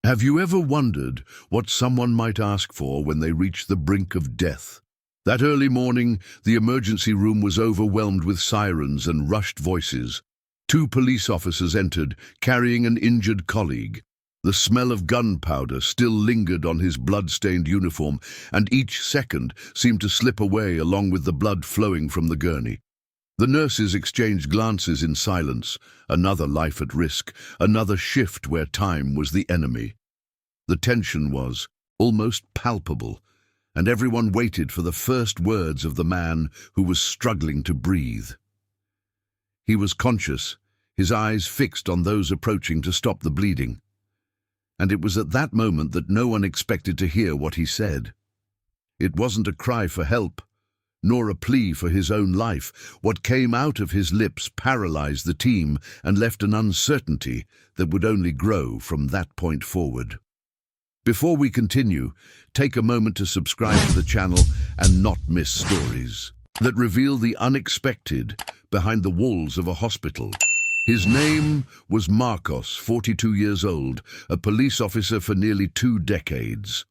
Have you ever wondered what someone might ask for when they reach the brink of death? That early morning, the emergency room was overwhelmed with sirens and rushed voices. Two police officers entered, carrying an injured colleague. The smell of gunpowder still lingered on his blood-stained uniform, and each second seemed to slip away along with the blood flowing from the gurney. The nurses exchanged glances in silence. Another life at risk, another shift where time was the enemy. The tension was almost palpable, and everyone waited for the first words of the man who was struggling to breathe. He was conscious, his eyes fixed on those approaching to stop the bleeding. And it was at that moment that no one expected to hear what he said. It wasn't a cry for help, nor a plea for his own life. What came out of his lips paralyzed the team and left an uncertainty that would only grow from that point forward. Before we continue, take a moment to subscribe to the channel and not miss stories that reveal the unexpected behind the walls of a hospital. His name was Marcos, 42 years old, a police officer for nearly 2 decades.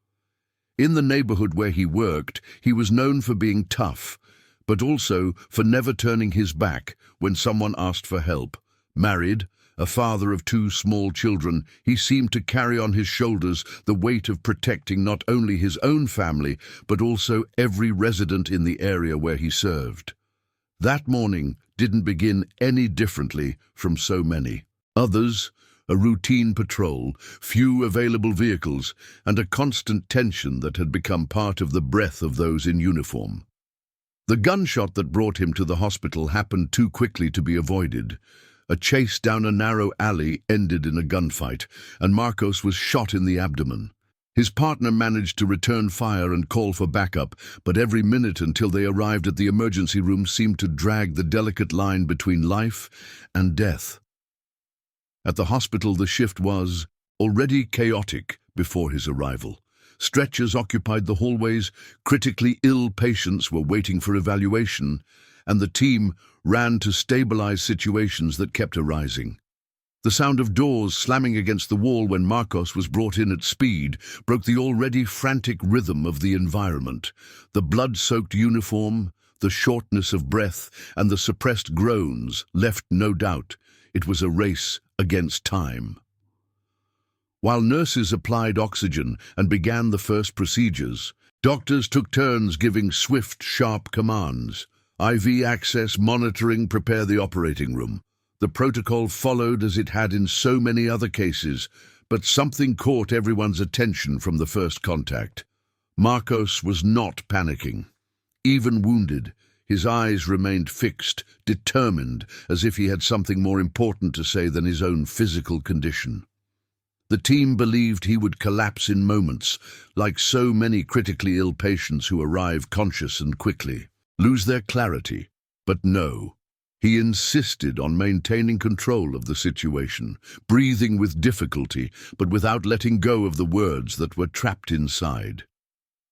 In the neighborhood where he worked, he was known for being tough, but also for never turning his back when someone asked for help. Married, a father of 2 small children, he seemed to carry on his shoulders the weight of protecting not only his own family, but also every resident in the area where he served. That morning didn't begin any differently from so many others. A routine patrol, few available vehicles, and a constant tension that had become part of the breath of those in uniform. The gunshot that brought him to the hospital happened too quickly to be avoided. A chase down a narrow alley ended in a gunfight, and Marcos was shot in the abdomen. His partner managed to return fire and call for backup, but every minute until they arrived at the emergency room seemed to drag the delicate line between life and death. At the hospital, the shift was already chaotic before his arrival. Stretchers occupied the hallways, critically ill patients were waiting for evaluation, and the team ran to stabilize situations that kept arising. The sound of doors slamming against the wall when Marcos was brought in at speed broke the already frantic rhythm of the environment. The blood-soaked uniform, the shortness of breath, and the suppressed groans left no doubt it was a race against time. While nurses applied oxygen and began the first procedures, doctors took turns giving swift, sharp commands. IV access, monitoring, prepare the operating room. The protocol followed as it had in so many other cases, but something caught everyone's attention from the first contact. Marcos was not panicking. Even wounded, his eyes remained fixed, determined, as if he had something more important to say than his own physical condition. The team believed he would collapse in moments, like so many critically ill patients who arrive conscious and quickly lose their clarity. But no, he insisted on maintaining control of the situation, breathing with difficulty, but without letting go of the words that were trapped inside.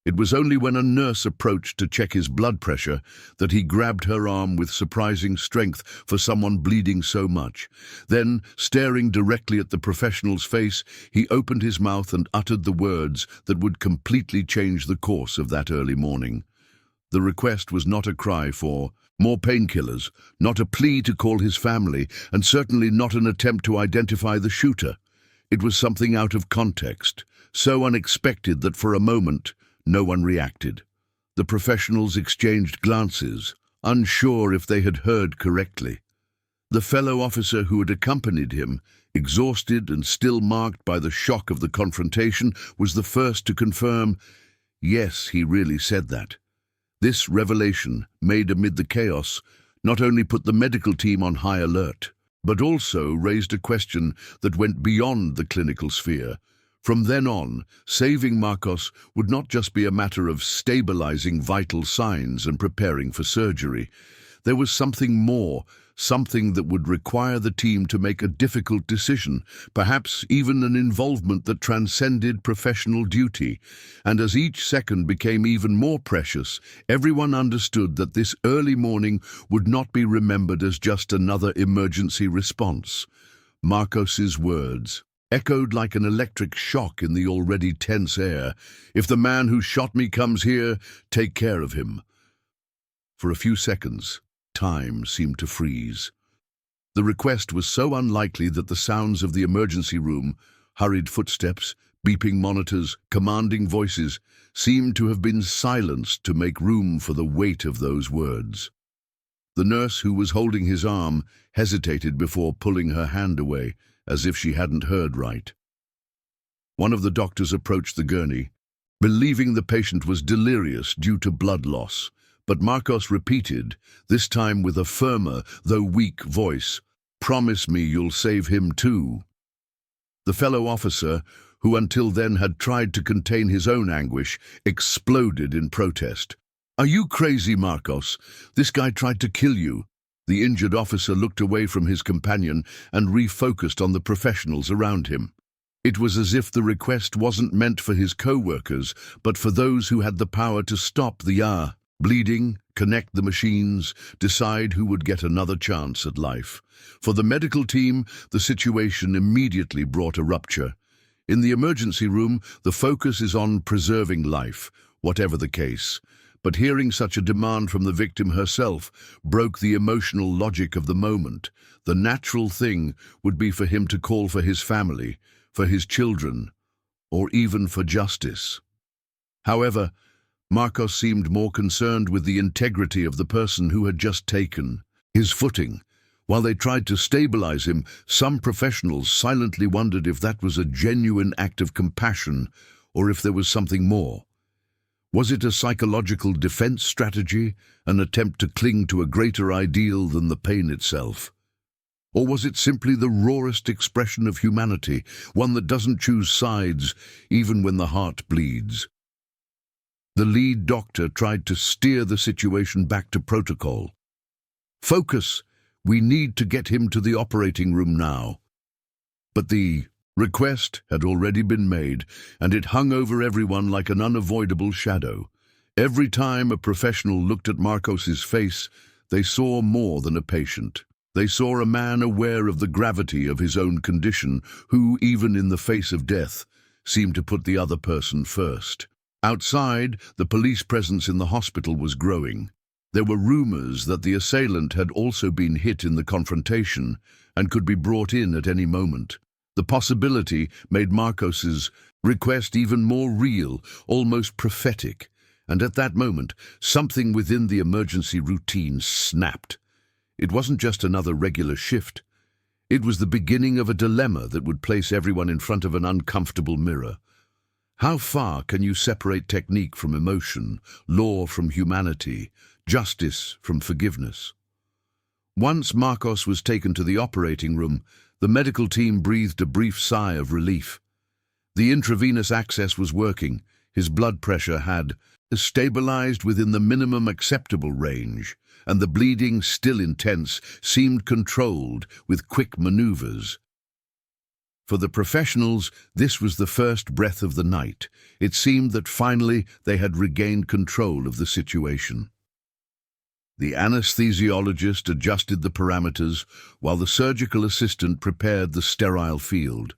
It was only when a nurse approached to check his blood pressure that he grabbed her arm with surprising strength for someone bleeding so much. Then, staring directly at the professional's face, he opened his mouth and uttered the words that would completely change the course of that early morning. The request was not a cry for more painkillers, not a plea to call his family, and certainly not an attempt to identify the shooter. It was something out of context, so unexpected that for a moment, no one reacted. The professionals exchanged glances, unsure if they had heard correctly. The fellow officer who had accompanied him, exhausted and still marked by the shock of the confrontation, was the first to confirm, yes, he really said that. This revelation, made amid the chaos, not only put the medical team on high alert, but also raised a question that went beyond the clinical sphere. From then on, saving Marcos would not just be a matter of stabilizing vital signs and preparing for surgery. There was something more, something that would require the team to make a difficult decision, perhaps even an involvement that transcended professional duty. And as each second became even more precious, everyone understood that this early morning would not be remembered as just another emergency response. Marcos's words, echoed like an electric shock in the already tense air. "If the man who shot me comes here, take care of him." For a few seconds, time seemed to freeze. The request was so unlikely that the sounds of the emergency room, hurried footsteps, beeping monitors, commanding voices, seemed to have been silenced to make room for the weight of those words. The nurse who was holding his arm hesitated before pulling her hand away, as if she hadn't heard right. One of the doctors approached the gurney, believing the patient was delirious due to blood loss, but Marcos repeated, this time with a firmer, though weak voice, "Promise me you'll save him too." The fellow officer, who until then had tried to contain his own anguish, exploded in protest. "Are you crazy, Marcos? This guy tried to kill you." The injured officer looked away from his companion and refocused on the professionals around him. It was as if the request wasn't meant for his co-workers, but for those who had the power to stop the bleeding, connect the machines, decide who would get another chance at life. For the medical team, the situation immediately brought a rupture. In the emergency room, the focus is on preserving life, whatever the case. But hearing such a demand from the victim herself broke the emotional logic of the moment. The natural thing would be for him to call for his family, for his children, or even for justice. However, Marcos seemed more concerned with the integrity of the person who had just taken his footing. While they tried to stabilize him, some professionals silently wondered if that was a genuine act of compassion or if there was something more. Was it a psychological defense strategy, an attempt to cling to a greater ideal than the pain itself? Or was it simply the rawest expression of humanity, one that doesn't choose sides even when the heart bleeds? The lead doctor tried to steer the situation back to protocol. "Focus! We need to get him to the operating room now." But the request had already been made, and it hung over everyone like an unavoidable shadow. Every time a professional looked at Marcos's face, they saw more than a patient. They saw a man aware of the gravity of his own condition, who, even in the face of death, seemed to put the other person first. Outside, the police presence in the hospital was growing. There were rumors that the assailant had also been hit in the confrontation and could be brought in at any moment. The possibility made Marcos's request even more real, almost prophetic, and at that moment, something within the emergency routine snapped. It wasn't just another regular shift. It was the beginning of a dilemma that would place everyone in front of an uncomfortable mirror. How far can you separate technique from emotion, law from humanity, justice from forgiveness? Once Marcos was taken to the operating room, the medical team breathed a brief sigh of relief. The intravenous access was working. His blood pressure had stabilized within the minimum acceptable range, and the bleeding, still intense, seemed controlled with quick maneuvers. For the professionals, this was the first breath of the night. It seemed that finally they had regained control of the situation. The anesthesiologist adjusted the parameters while the surgical assistant prepared the sterile field.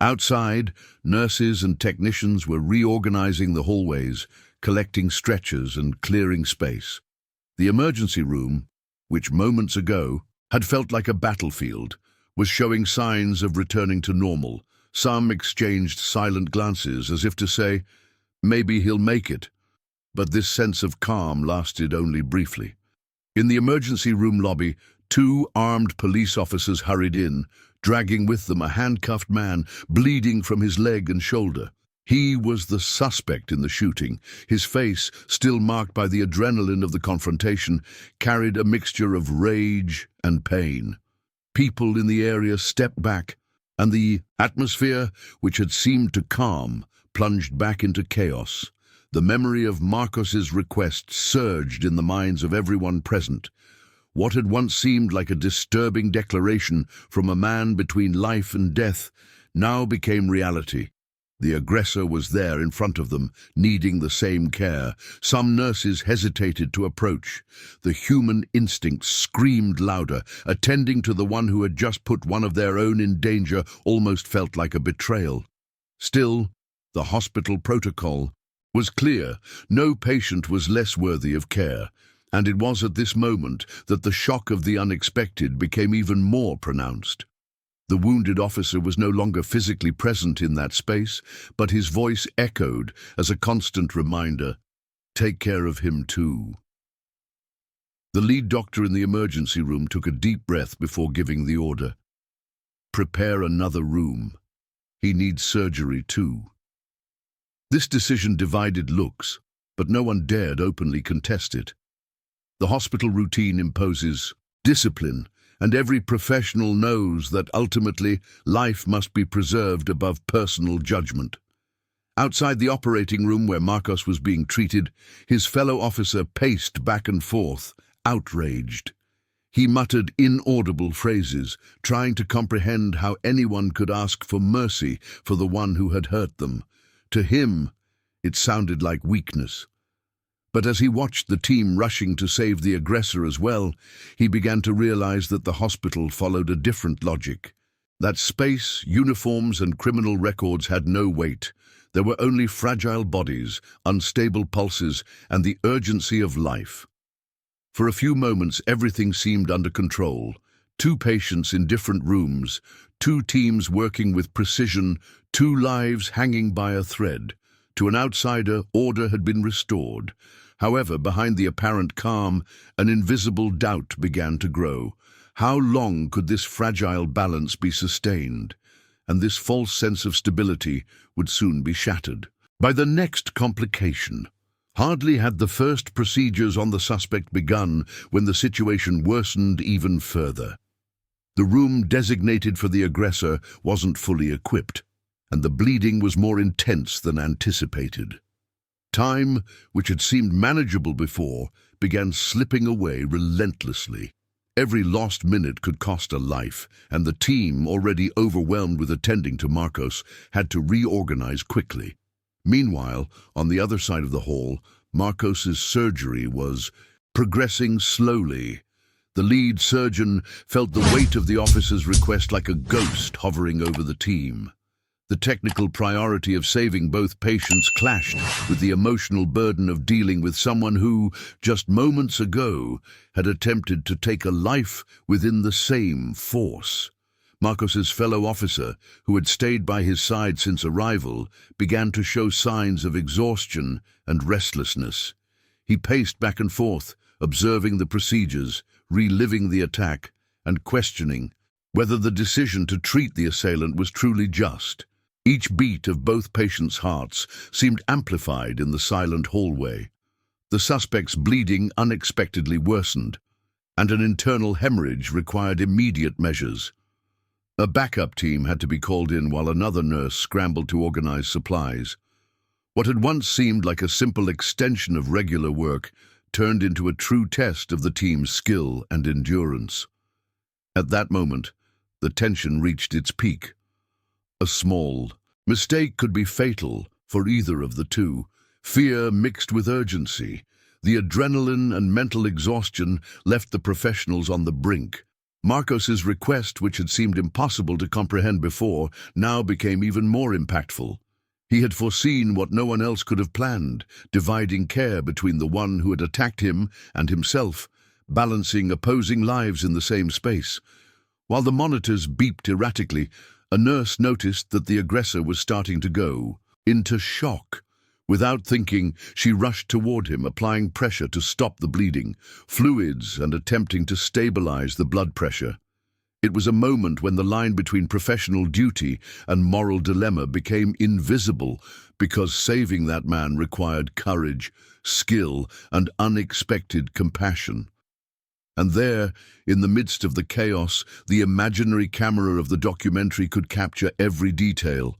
Outside, nurses and technicians were reorganizing the hallways, collecting stretchers and clearing space. The emergency room, which moments ago had felt like a battlefield, was showing signs of returning to normal. Some exchanged silent glances as if to say, "Maybe he'll make it." But this sense of calm lasted only briefly. In the emergency room lobby, 2 armed police officers hurried in, dragging with them a handcuffed man bleeding from his leg and shoulder. He was the suspect in the shooting. His face, still marked by the adrenaline of the confrontation, carried a mixture of rage and pain. People in the area stepped back, and the atmosphere, which had seemed to calm, plunged back into chaos. The memory of Marcos's request surged in the minds of everyone present. What had once seemed like a disturbing declaration from a man between life and death now became reality. The aggressor was there in front of them, needing the same care. Some nurses hesitated to approach. The human instinct screamed louder. Attending to the one who had just put one of their own in danger almost felt like a betrayal. Still, the hospital protocol was clear. No patient was less worthy of care. And it was at this moment that the shock of the unexpected became even more pronounced. The wounded officer was no longer physically present in that space, but his voice echoed as a constant reminder, "Take care of him too." The lead doctor in the emergency room took a deep breath before giving the order. "Prepare another room. He needs surgery too." This decision divided looks, but no one dared openly contest it. The hospital routine imposes discipline, and every professional knows that ultimately life must be preserved above personal judgment. Outside the operating room where Marcos was being treated, his fellow officer paced back and forth, outraged. He muttered inaudible phrases, trying to comprehend how anyone could ask for mercy for the one who had hurt them. To him, it sounded like weakness. But as he watched the team rushing to save the aggressor as well, he began to realize that the hospital followed a different logic. That space, uniforms, and criminal records had no weight. There were only fragile bodies, unstable pulses, and the urgency of life. For a few moments, everything seemed under control. 2 patients in different rooms, 2 teams working with precision, 2 lives hanging by a thread. To an outsider, order had been restored. However, behind the apparent calm, an invisible doubt began to grow. How long could this fragile balance be sustained? And this false sense of stability would soon be shattered by the next complication. Hardly had the first procedures on the suspect begun when the situation worsened even further. The room designated for the aggressor wasn't fully equipped, and the bleeding was more intense than anticipated. Time, which had seemed manageable before, began slipping away relentlessly. Every lost minute could cost a life, and the team, already overwhelmed with attending to Marcos, had to reorganize quickly. Meanwhile, on the other side of the hall, Marcos's surgery was progressing slowly. The lead surgeon felt the weight of the officer's request like a ghost hovering over the team. The technical priority of saving both patients clashed with the emotional burden of dealing with someone who, just moments ago, had attempted to take a life within the same force. Marcos's fellow officer, who had stayed by his side since arrival, began to show signs of exhaustion and restlessness. He paced back and forth, observing the procedures, reliving the attack, and questioning whether the decision to treat the assailant was truly just. Each beat of both patients' hearts seemed amplified in the silent hallway. The suspect's bleeding unexpectedly worsened, and an internal hemorrhage required immediate measures. A backup team had to be called in while another nurse scrambled to organize supplies. What had once seemed like a simple extension of regular work turned into a true test of the team's skill and endurance. At that moment, the tension reached its peak. A small mistake could be fatal for either of the two. Fear mixed with urgency. The adrenaline and mental exhaustion left the professionals on the brink. Marcos's request, which had seemed impossible to comprehend before, now became even more impactful. He had foreseen what no one else could have planned, dividing care between the one who had attacked him and himself, balancing opposing lives in the same space. While the monitors beeped erratically, a nurse noticed that the aggressor was starting to go into shock. Without thinking, she rushed toward him, applying pressure to stop the bleeding, fluids, and attempting to stabilize the blood pressure. It was a moment when the line between professional duty and moral dilemma became invisible, because saving that man required courage, skill, and unexpected compassion. And there, in the midst of the chaos, the imaginary camera of the documentary could capture every detail.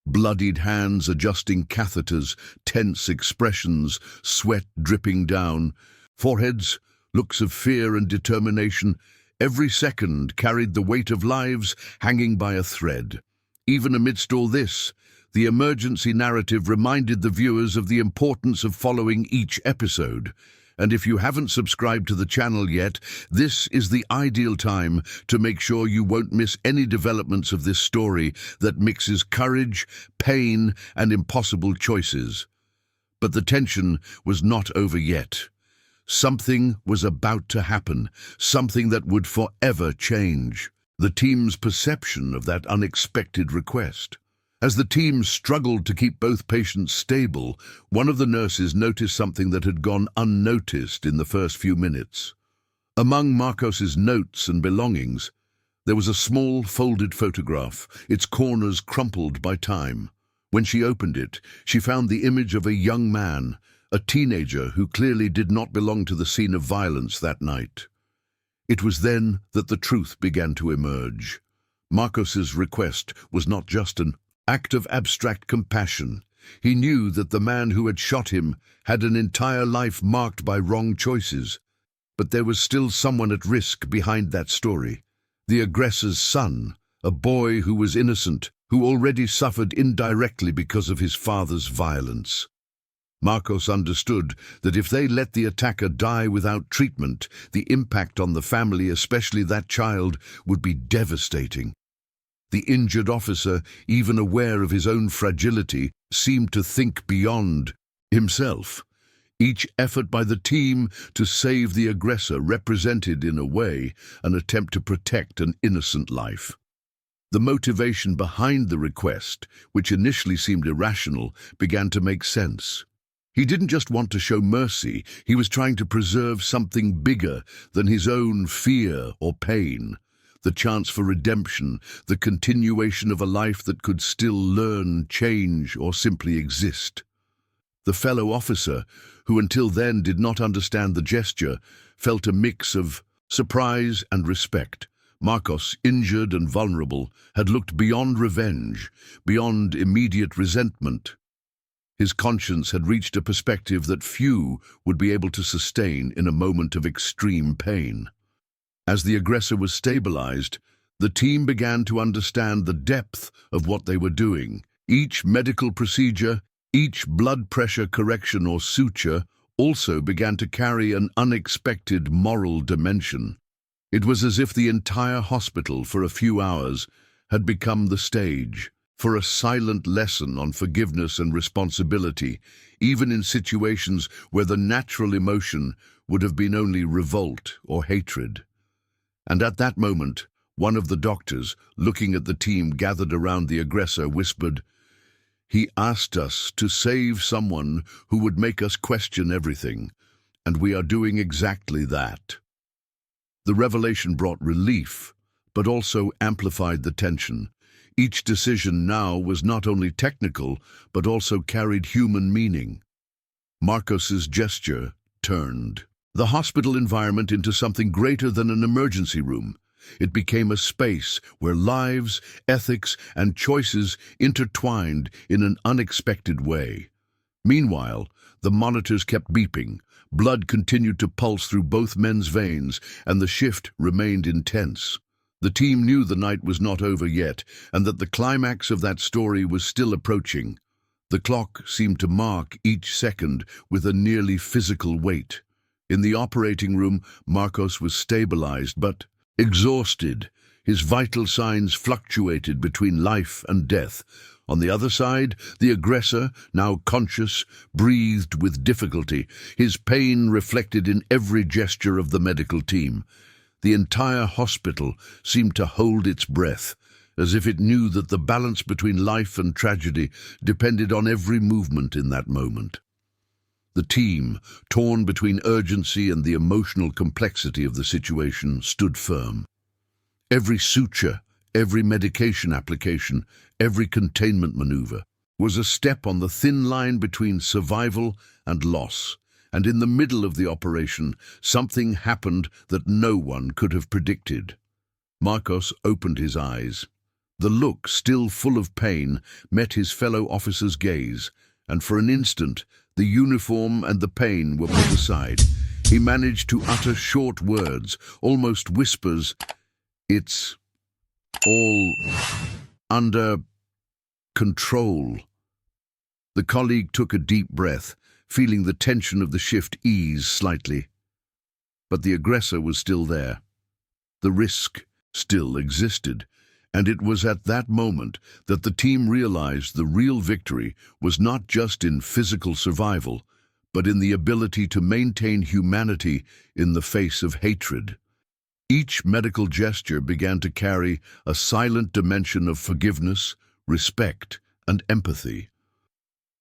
Bloodied hands adjusting catheters, tense expressions, sweat dripping down, foreheads, looks of fear and determination. Every second carried the weight of lives hanging by a thread. Even amidst all this, The emergency narrative reminded the viewers of the importance of following each episode. And if you haven't subscribed to the channel yet, this is the ideal time to make sure you won't miss any developments of this story that mixes courage, pain, and impossible choices. But the tension was not over yet. Something was about to happen, something that would forever change the team's perception of that unexpected request. As the team struggled to keep both patients stable, one of the nurses noticed something that had gone unnoticed in the first few minutes. Among Marcos's notes and belongings, there was a small folded photograph, its corners crumpled by time. When she opened it, she found the image of a young man, a teenager who clearly did not belong to the scene of violence that night. It was then that the truth began to emerge. Marcos's request was not just an act of abstract compassion. He knew that the man who had shot him had an entire life marked by wrong choices. But there was still someone at risk behind that story. The aggressor's son, a boy who was innocent, who already suffered indirectly because of his father's violence. Marcos understood that if they let the attacker die without treatment, the impact on the family, especially that child, would be devastating. The injured officer, even aware of his own fragility, seemed to think beyond himself. Each effort by the team to save the aggressor represented, in a way, an attempt to protect an innocent life. The motivation behind the request, which initially seemed irrational, began to make sense. He didn't just want to show mercy, he was trying to preserve something bigger than his own fear or pain. The chance for redemption, the continuation of a life that could still learn, change, or simply exist. The fellow officer, who until then did not understand the gesture, felt a mix of surprise and respect. Marcos, injured and vulnerable, had looked beyond revenge, beyond immediate resentment. His conscience had reached a perspective that few would be able to sustain in a moment of extreme pain. As the aggressor was stabilized, the team began to understand the depth of what they were doing. Each medical procedure, each blood pressure correction or suture also began to carry an unexpected moral dimension. It was as if the entire hospital, for a few hours, had become the stage for a silent lesson on forgiveness and responsibility, even in situations where the natural emotion would have been only revolt or hatred. And at that moment, one of the doctors, looking at the team gathered around the aggressor, whispered, "He asked us to save someone who would make us question everything, and we are doing exactly that." The revelation brought relief, but also amplified the tension. Each decision now was not only technical, but also carried human meaning. Marcos's gesture turned the hospital environment into something greater than an emergency room. It became a space where lives, ethics, and choices intertwined in an unexpected way. Meanwhile, the monitors kept beeping. Blood continued to pulse through both men's veins, and the shift remained intense. The team knew the night was not over yet, and that the climax of that story was still approaching. The clock seemed to mark each second with a nearly physical weight. In the operating room, Marcos was stabilized but exhausted. His vital signs fluctuated between life and death. On the other side, the aggressor, now conscious, breathed with difficulty, his pain reflected in every gesture of the medical team. The entire hospital seemed to hold its breath, as if it knew that the balance between life and tragedy depended on every movement in that moment. The team, torn between urgency and the emotional complexity of the situation, stood firm. Every suture, every medication application, every containment maneuver was a step on the thin line between survival and loss. And in the middle of the operation, something happened that no one could have predicted. Marcos opened his eyes. The look, still full of pain, met his fellow officer's gaze, and for an instant, the uniform and the pain were put aside. He managed to utter short words, almost whispers. "It's all under Control. The colleague took a deep breath, feeling the tension of the shift ease slightly. But the aggressor was still there. The risk still existed, and it was at that moment that the team realized the real victory was not just in physical survival, but in the ability to maintain humanity in the face of hatred. Each medical gesture began to carry a silent dimension of forgiveness, respect, and empathy.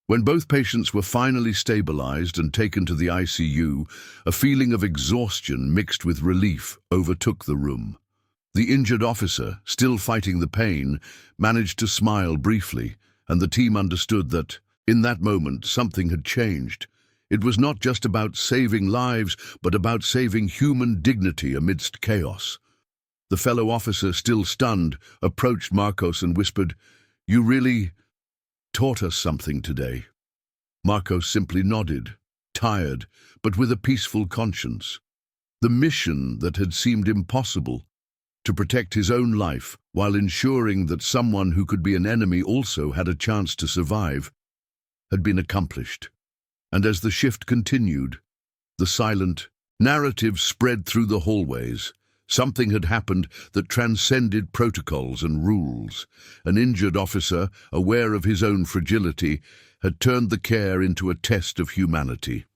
When both patients were finally stabilized and taken to the ICU, a feeling of exhaustion mixed with relief overtook the room. The injured officer, still fighting the pain, managed to smile briefly, and the team understood that, in that moment, something had changed. It was not just about saving lives, but about saving human dignity amidst chaos. The fellow officer, still stunned, approached Marcos and whispered, "You really taught us something today." Marcos simply nodded, tired, but with a peaceful conscience. The mission that had seemed impossible, to protect his own life while ensuring that someone who could be an enemy also had a chance to survive, had been accomplished. And as the shift continued, the silent narrative spread through the hallways. Something had happened that transcended protocols and rules. An injured officer, aware of his own fragility, had turned the care into a test of humanity.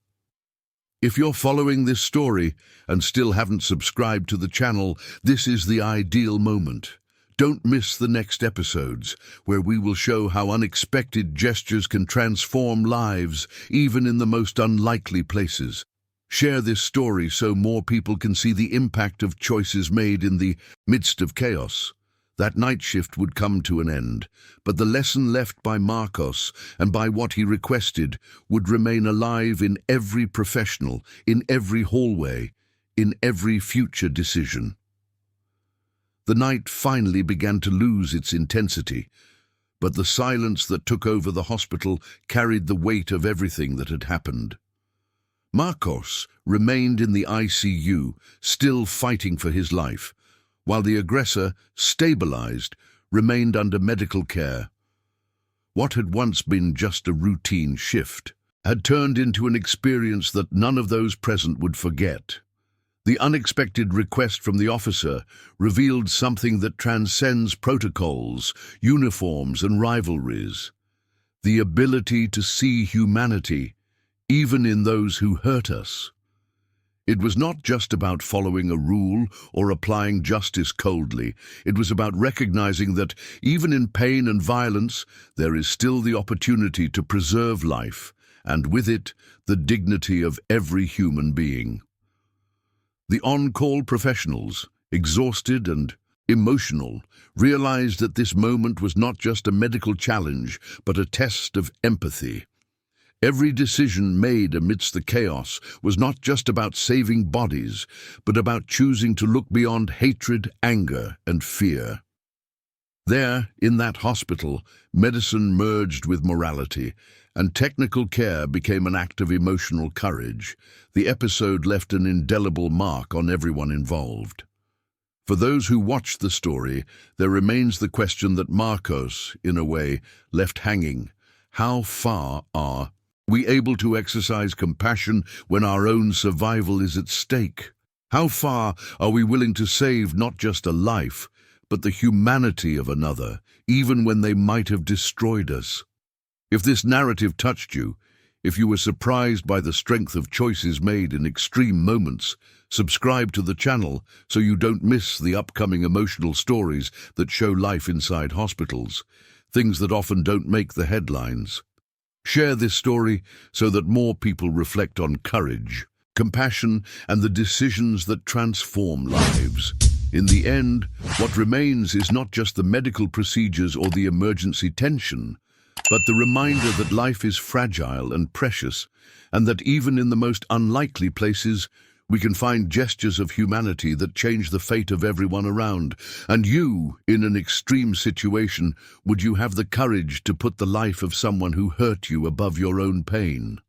If you're following this story and still haven't subscribed to the channel, this is the ideal moment. Don't miss the next episodes, where we will show how unexpected gestures can transform lives, even in the most unlikely places. Share this story so more people can see the impact of choices made in the midst of chaos. That night shift would come to an end, but the lesson left by Marcos and by what he requested would remain alive in every professional, in every hallway, in every future decision. The night finally began to lose its intensity, but the silence that took over the hospital carried the weight of everything that had happened. Marcos remained in the ICU, still fighting for his life, while the aggressor, stabilized, remained under medical care. What had once been just a routine shift had turned into an experience that none of those present would forget. The unexpected request from the officer revealed something that transcends protocols, uniforms, and rivalries: the ability to see humanity, even in those who hurt us. It was not just about following a rule or applying justice coldly. It was about recognizing that, even in pain and violence, there is still the opportunity to preserve life, and with it, the dignity of every human being. The on-call professionals, exhausted and emotional, realized that this moment was not just a medical challenge, but a test of empathy. Every decision made amidst the chaos was not just about saving bodies, but about choosing to look beyond hatred, anger, and fear. There, in that hospital, medicine merged with morality, and technical care became an act of emotional courage. The episode left an indelible mark on everyone involved. For those who watched the story, there remains the question that Marcos, in a way, left hanging. How far are we able to exercise compassion when our own survival is at stake? How far are we willing to save not just a life, but the humanity of another, even when they might have destroyed us? If this narrative touched you, if you were surprised by the strength of choices made in extreme moments, subscribe to the channel so you don't miss the upcoming emotional stories that show life inside hospitals, things that often don't make the headlines. Share this story so that more people reflect on courage, compassion, and the decisions that transform lives. In the end, what remains is not just the medical procedures or the emergency tension, but the reminder that life is fragile and precious, and that even in the most unlikely places, we can find gestures of humanity that change the fate of everyone around. And you, in an extreme situation, would you have the courage to put the life of someone who hurt you above your own pain?